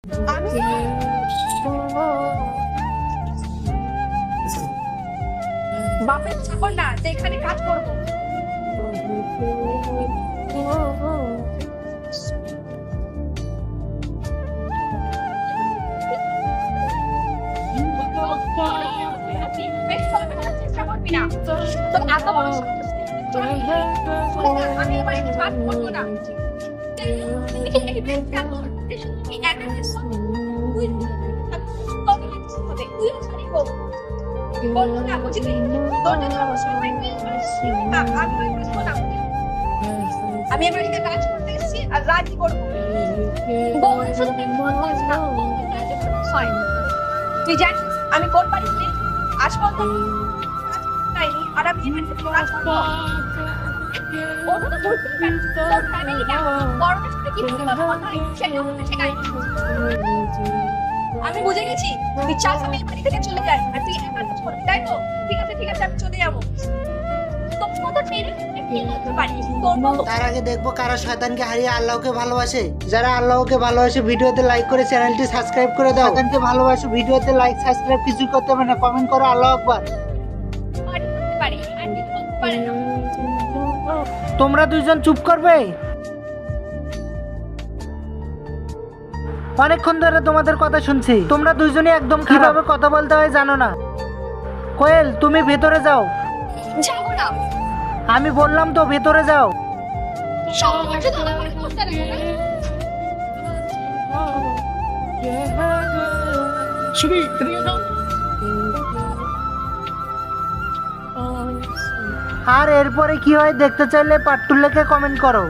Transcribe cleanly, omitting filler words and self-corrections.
আমি বাপের চাকর না যে এখানে কাজ করবো। চেষ্টা করবি না তোর এত বড় আমি এবার কাজ করবো না। আমি এবার কাজ করতে এসেছি আর রাজি করবো। তুই জানিস আমি কোন বাড়িতে আজ পর্যন্ত আর আমি কাজ করবো। আমি বুঝে গেছি তুই চাস আমি এই বাড়ি থেকে চলে যাই আর তুই একা কাজ করবি, তাই তো? ঠিক আছে আমি চলে যাবো। তার আগে দেখবো কারা শয়তানকে হারিয়ে আল্লাহকে ভালোবাসে। যারা আল্লাহকে ভালোবাসে ভিডিওতে লাইক করে চ্যানেলটি সাবস্ক্রাইব করে দাও। শয়তানকে ভালোবাসো ভিডিওতে লাইক সাবস্ক্রাইব কিছু করতে হবে না, কমেন্ট করো আল্লাহু আকবার। তোমরা দুইজন চুপ করবে? অনেকক্ষণ ধরে তোমাদের কথা শুনছি, তোমরা দুইজনই একদম কিভাবে কথা বলতে হয় জানো না। কোয়েল তুমি ভেতরে যাও। যাবো না। আমি বললাম তো ভেতরে যাও। আর এরপরে কি হয় দেখতে চাইলে পাট্টুল্লাকে কমেন্ট করো।